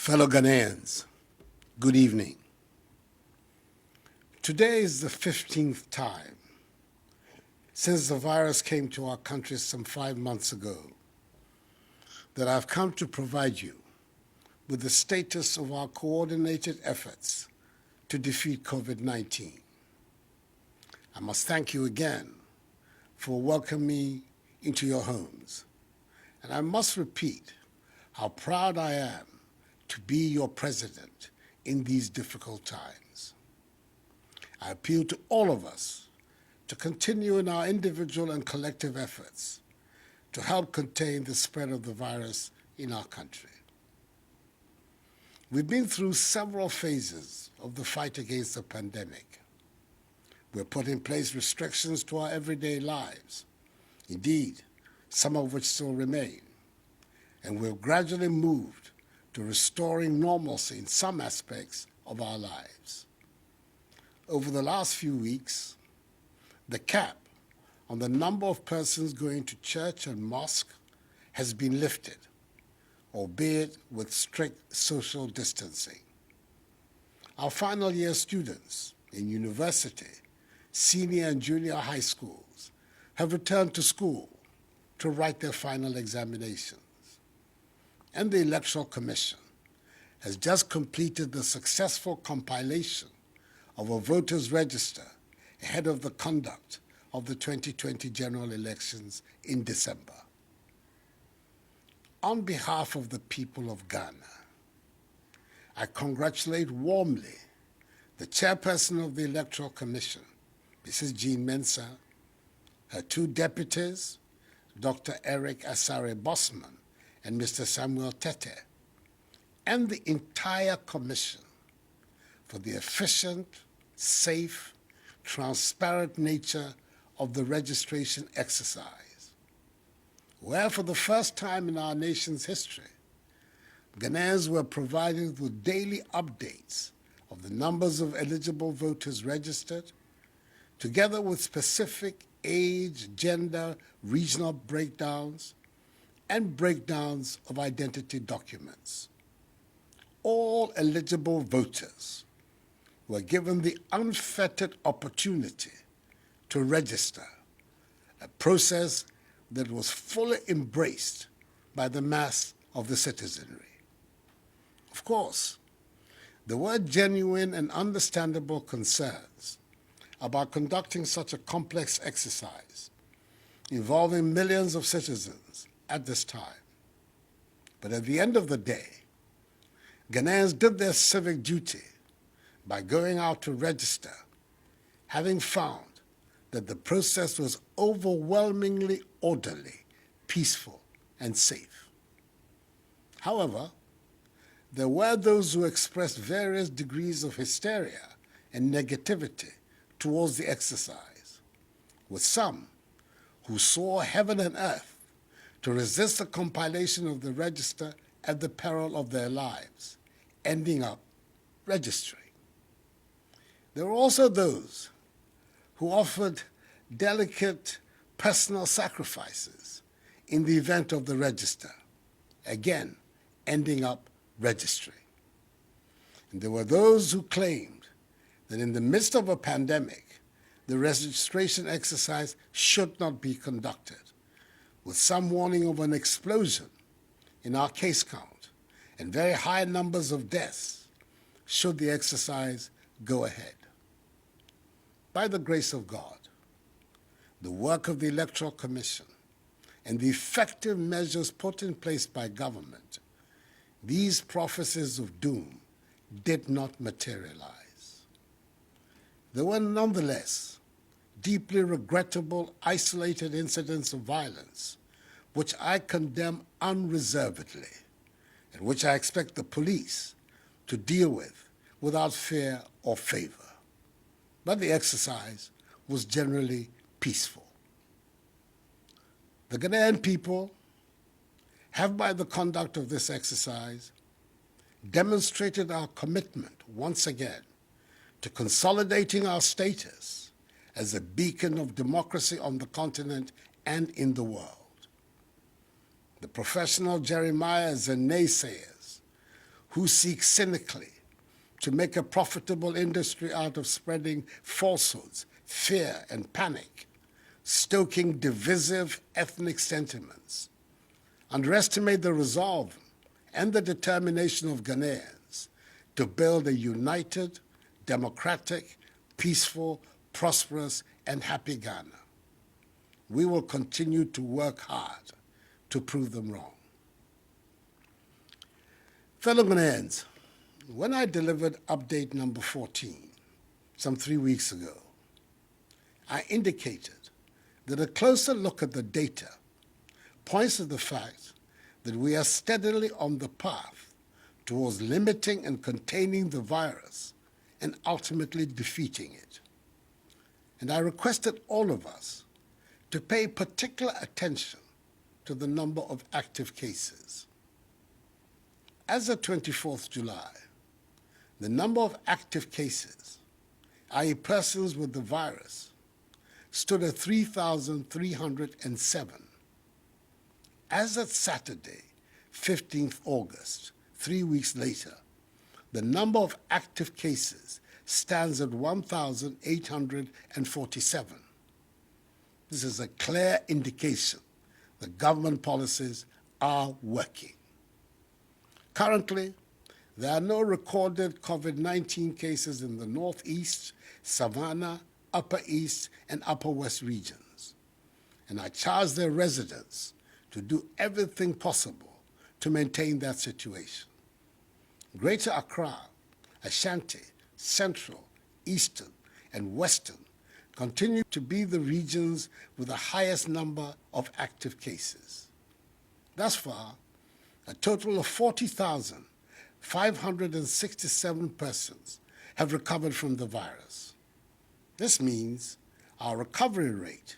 Fellow Ghanaians, good evening. Today is the 15th time since the virus came to our country some 5 months ago that I've come to provide you with the status of our coordinated efforts to defeat COVID-19. I must thank you again for welcoming me into your homes. And I must repeat how proud I am to be your president in these difficult times. I appeal to all of us to continue in our individual and collective efforts to help contain the spread of the virus in our country. We've been through several phases of the fight against the pandemic. We've put in place restrictions to our everyday lives, indeed, some of which still remain, and we've gradually moved to restoring normalcy in some aspects of our lives. Over the last few weeks, the cap on the number of persons going to church and mosque has been lifted, albeit with strict social distancing. Our final year students in university, senior and junior high schools have returned to school to write their final examinations. And the Electoral Commission has just completed the successful compilation of a voters' register ahead of the conduct of the 2020 general elections in December. On behalf of the people of Ghana, I congratulate warmly the chairperson of the Electoral Commission, Mrs. Jean Mensah, her two deputies, Dr. Eric Asare Bosman and Mr. Samuel Tete, and the entire Commission for the efficient, safe, transparent nature of the registration exercise, where for the first time in our nation's history, Ghanaians were provided with daily updates of the numbers of eligible voters registered, together with specific age, gender, regional breakdowns, and breakdowns of identity documents. All eligible voters were given the unfettered opportunity to register, a process that was fully embraced by the mass of the citizenry. Of course, there were genuine and understandable concerns about conducting such a complex exercise involving millions of citizens at this time. But at the end of the day, Ghanaians did their civic duty by going out to register, having found that the process was overwhelmingly orderly, peaceful, and safe. However, there were those who expressed various degrees of hysteria and negativity towards the exercise, with some who saw heaven and earth to resist the compilation of the register at the peril of their lives, ending up registering. There were also those who offered delicate personal sacrifices in the event of the register, again, ending up registering. And there were those who claimed that in the midst of a pandemic, the registration exercise should not be conducted, with some warning of an explosion in our case count and very high numbers of deaths should the exercise go ahead. By the grace of God, the work of the Electoral Commission and the effective measures put in place by government, these prophecies of doom did not materialize. There were nonetheless deeply regrettable, isolated incidents of violence, which I condemn unreservedly, and which I expect the police to deal with without fear or favor. But the exercise was generally peaceful. The Ghanaian people have, by the conduct of this exercise, demonstrated our commitment once again to consolidating our status as a beacon of democracy on the continent and in the world. The professional Jeremiahs and naysayers who seek cynically to make a profitable industry out of spreading falsehoods, fear, and panic, stoking divisive ethnic sentiments, underestimate the resolve and the determination of Ghanaians to build a united, democratic, peaceful, prosperous, and happy Ghana. We will continue to work hard to prove them wrong. Fellow Ghanaians, when I delivered update number 14 some 3 weeks ago, I indicated that a closer look at the data points to the fact that we are steadily on the path towards limiting and containing the virus and ultimately defeating it. And I requested all of us to pay particular attention to the number of active cases. As of 24th July, the number of active cases, i.e. persons with the virus, stood at 3,307. As of Saturday, 15th August, 3 weeks later, the number of active cases stands at 1,847. This is a clear indication that government policies are working. Currently, there are no recorded COVID-19 cases in the Northeast, Savannah, Upper East, and Upper West regions. And I charge their residents to do everything possible to maintain that situation. Greater Accra, Ashanti, Central, Eastern, and Western continue to be the regions with the highest number of active cases. Thus far, a total of 40,567 persons have recovered from the virus. This means our recovery rate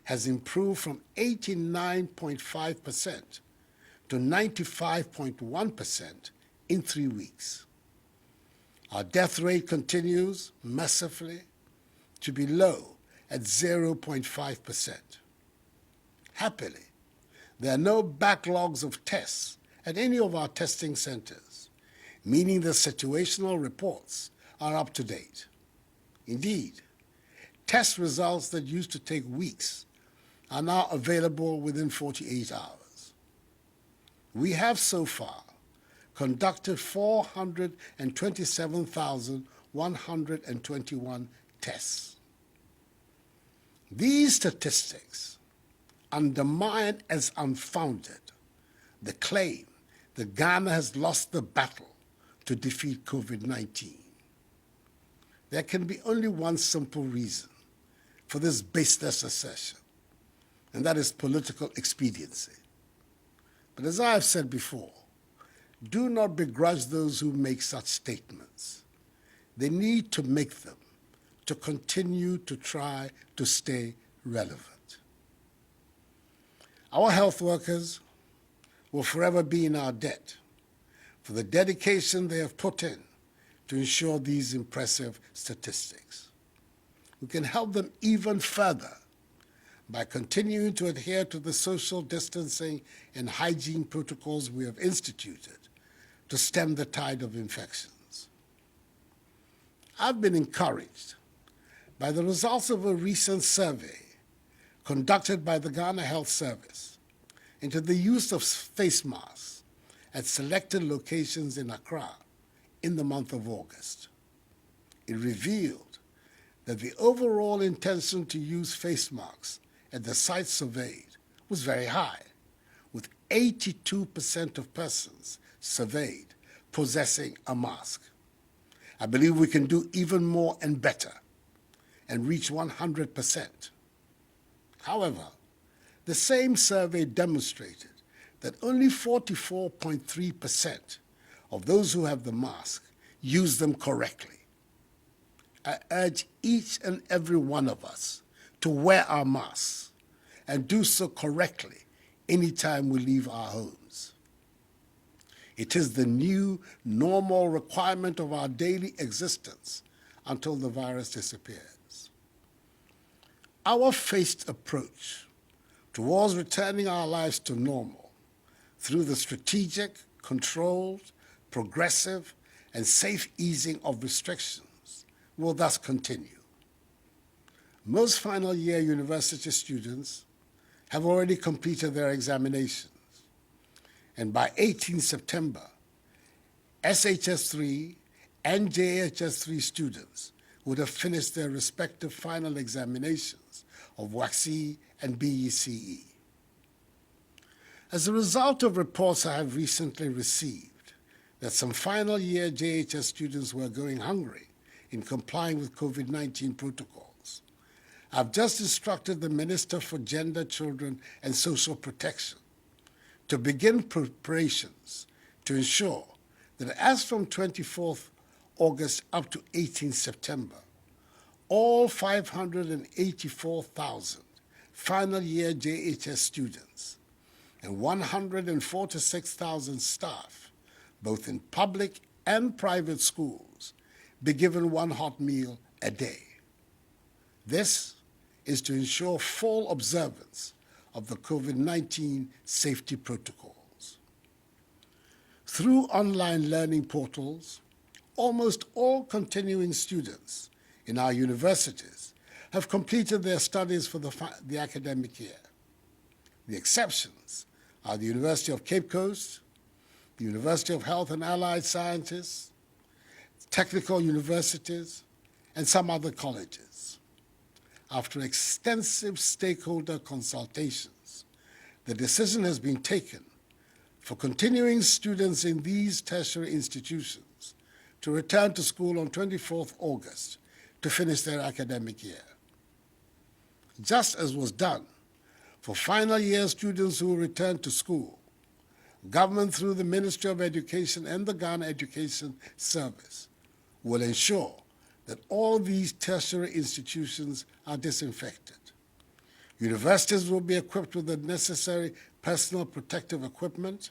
has improved from 89.5% to 95.1% in 3 weeks. Our death rate continues, mercifully, to be low at 0.5%. Happily, there are no backlogs of tests at any of our testing centers, meaning the situational reports are up to date. Indeed, test results that used to take weeks are now available within 48 hours. We have so far conducted 427,121 tests. These statistics undermine as unfounded the claim that Ghana has lost the battle to defeat COVID-19. There can be only one simple reason for this baseless assertion, and that is political expediency. But as I have said before, do not begrudge those who make such statements. They need to make them to continue to try to stay relevant. Our health workers will forever be in our debt for the dedication they have put in to ensure these impressive statistics. We can help them even further by continuing to adhere to the social distancing and hygiene protocols we have instituted to stem the tide of infections. I've been encouraged by the results of a recent survey conducted by the Ghana Health Service into the use of face masks at selected locations in Accra in the month of August. It revealed that the overall intention to use face masks at the sites surveyed was very high, with 82% of persons surveyed possessing a mask. I believe we can do even more and better and reach 100%. However, the same survey demonstrated that only 44.3% of those who have the mask use them correctly. I urge each and every one of us to wear our masks and do so correctly anytime we leave our homes. It is the new normal requirement of our daily existence until the virus disappears. Our phased approach towards returning our lives to normal through the strategic, controlled, progressive, and safe easing of restrictions will thus continue. Most final year university students have already completed their examinations, and by 18 September, SHS3 and JHS3 students would have finished their respective final examinations of WACC and BECE. As a result of reports I have recently received that some final year JHS students were going hungry in complying with COVID-19 protocols, I've just instructed the Minister for Gender, Children and Social Protection to begin preparations to ensure that as from 24th August up to 18 September, all 584,000 final year JHS students and 146,000 staff, both in public and private schools, be given one hot meal a day. This is to ensure full observance of the COVID-19 safety protocols. Through online learning portals, almost all continuing students in our universities have completed their studies for the academic year. The exceptions are the University of Cape Coast, the University of Health and Allied Sciences, technical universities, and some other colleges. After extensive stakeholder consultations, the decision has been taken for continuing students in these tertiary institutions to return to school on 24th August to finish their academic year. Just as was done for final year students who returned to school, government through the Ministry of Education and the Ghana Education Service will ensure that all these tertiary institutions are disinfected. Universities will be equipped with the necessary personal protective equipment,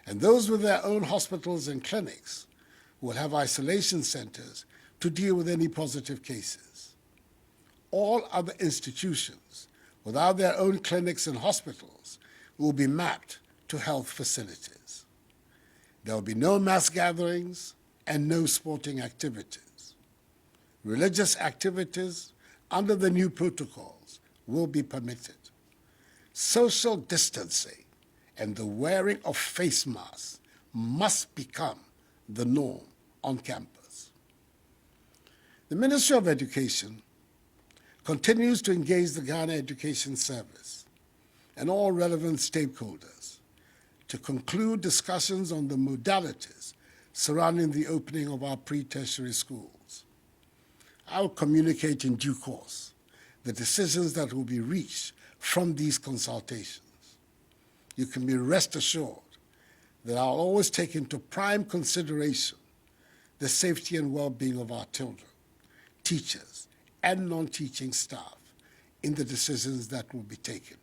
and those with their own hospitals and clinics will have isolation centers to deal with any positive cases. All other institutions without their own clinics and hospitals will be mapped to health facilities. There will be no mass gatherings and no sporting activities. Religious activities under the new protocols will be permitted. Social distancing and the wearing of face masks must become the norm on campus. The Ministry of Education continues to engage the Ghana Education Service and all relevant stakeholders to conclude discussions on the modalities surrounding the opening of our pre-tertiary schools. I will communicate in due course the decisions that will be reached from these consultations. You can be rest assured that I'll always take into prime consideration the safety and well-being of our children, teachers, and non-teaching staff in the decisions that will be taken,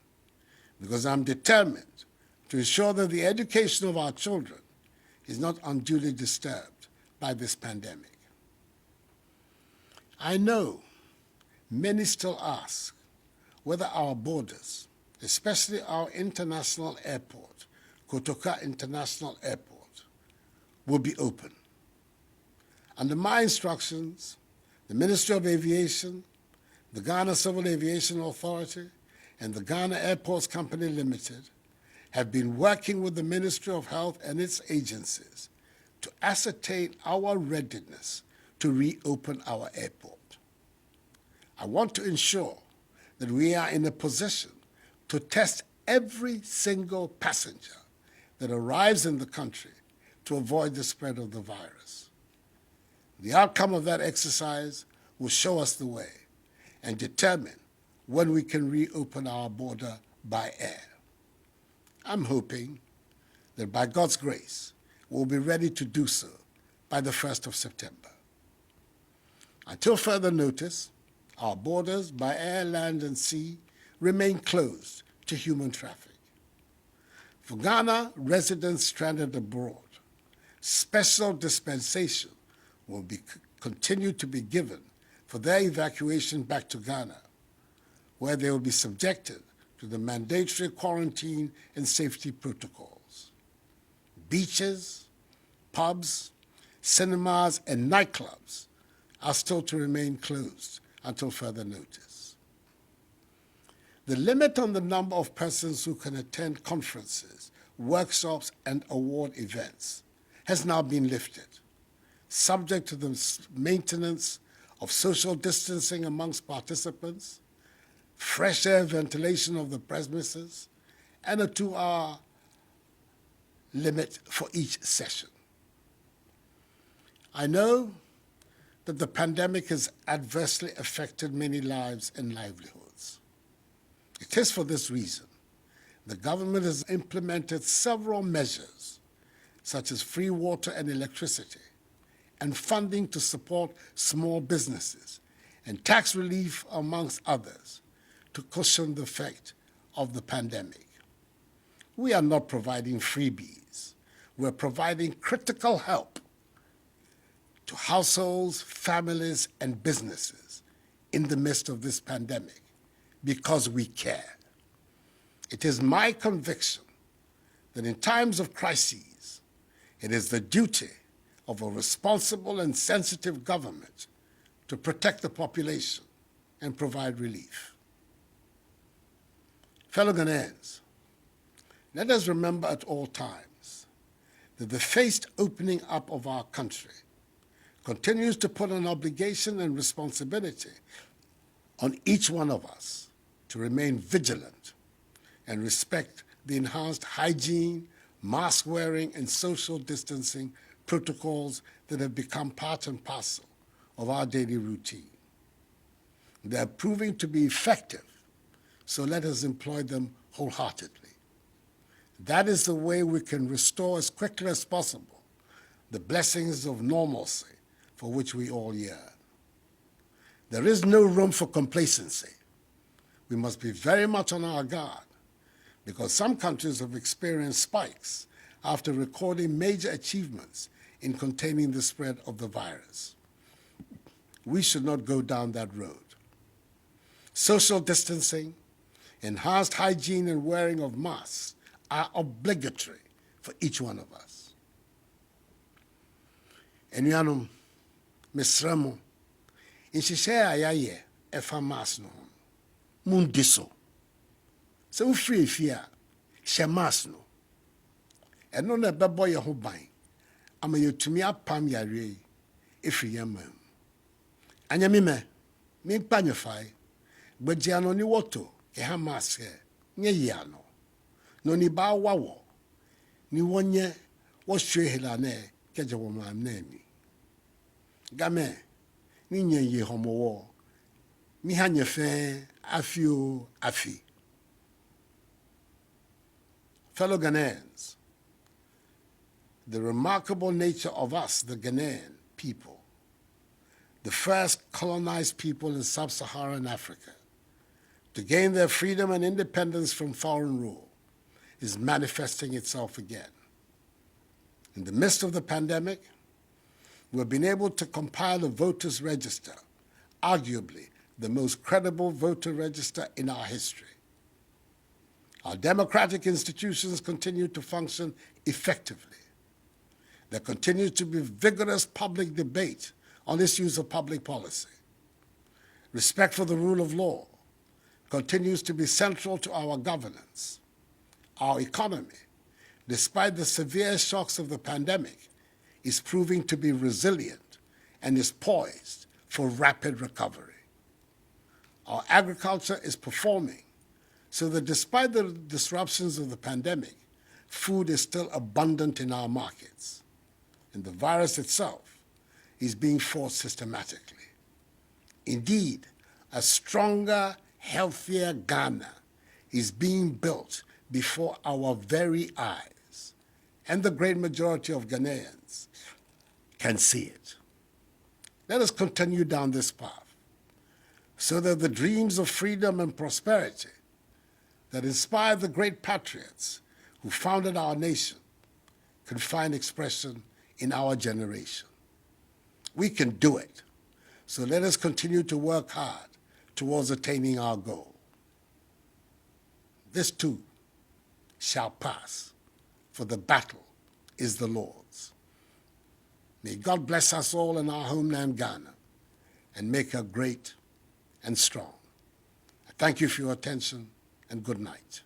because I'm determined to ensure that the education of our children is not unduly disturbed by this pandemic. I know many still ask whether our borders, especially our international airport, Kotoka International Airport, will be open. Under my instructions, the Ministry of Aviation, the Ghana Civil Aviation Authority, and the Ghana Airports Company Limited have been working with the Ministry of Health and its agencies to ascertain our readiness to reopen our airport. I want to ensure that we are in a position to test every single passenger that arrives in the country to avoid the spread of the virus. The outcome of that exercise will show us the way and determine when we can reopen our border by air. I'm hoping that by God's grace, we'll be ready to do so by the 1st of September. Until further notice, our borders by air, land, and sea remain closed to human traffic. For Ghana residents stranded abroad, special dispensation will continue to be given for their evacuation back to Ghana, where they will be subjected to the mandatory quarantine and safety protocols. Beaches, pubs, cinemas, and nightclubs are still to remain closed until further notice. The limit on the number of persons who can attend conferences, workshops, and award events has now been lifted, subject to the maintenance of social distancing amongst participants, fresh air ventilation of the premises, and a 2-hour limit for each session. I know that the pandemic has adversely affected many lives and livelihoods. It is for this reason the government has implemented several measures, such as free water and electricity, and funding to support small businesses, and tax relief, amongst others, to cushion the effect of the pandemic. We are not providing freebies. We're providing critical help to households, families, and businesses in the midst of this pandemic because we care. It is my conviction that in times of crises, it is the duty of a responsible and sensitive government to protect the population and provide relief. Fellow Ghanaians, let us remember at all times that the phased opening up of our country continues to put an obligation and responsibility on each one of us to remain vigilant and respect the enhanced hygiene, mask wearing, and social distancing protocols that have become part and parcel of our daily routine. They are proving to be effective, so let us employ them wholeheartedly. That is the way we can restore as quickly as possible the blessings of normalcy for which we all yearn. There is no room for complacency. We must be very much on our guard because some countries have experienced spikes after recording major achievements in containing the spread of the virus. We should not go down that road. Social distancing, enhanced hygiene, and wearing of masks are obligatory for each one of us. Enuanom, mesrɛ mo, nhyehyɛ a yɛayɛ ɛfa mask no ho, mundi so. Sɛ wofiri efie a, hyɛ mask no. Ɛno na ɛbɛbɔ yɛn ho ban ama yɛtumi apam yareɛ yi ɛfiri yɛn man mu. Anyamime, mimpa nyefai, gbajiano ni woto ke ha mask nye yiano. No ni ba wawo, ni wonye wo hwe helane ke je wo mam na ni. Game, ni nye ye homowo. Mi ha nyefe afio afi. Fellow Ghanaians, the remarkable nature of us, the Ghanaian people, the first colonized people in sub-Saharan Africa, to gain their freedom and independence from foreign rule, is manifesting itself again. In the midst of the pandemic, we've been able to compile a voters' register, arguably the most credible voter register in our history. Our democratic institutions continue to function effectively. There continues to be vigorous public debate on issues of public policy. Respect for the rule of law continues to be central to our governance. Our economy, despite the severe shocks of the pandemic, is proving to be resilient and is poised for rapid recovery. Our agriculture is performing so that despite the disruptions of the pandemic, food is still abundant in our markets, and the virus itself is being fought systematically. Indeed, a stronger, healthier Ghana is being built before our very eyes, and the great majority of Ghanaians can see it. Let us continue down this path so that the dreams of freedom and prosperity that inspired the great patriots who founded our nation can find expression in our generation. We can do it, so let us continue to work hard towards attaining our goal. This too shall pass, for the battle is the Lord's. May God bless us all in our homeland, Ghana, and make her great and strong. I thank you for your attention, and good night.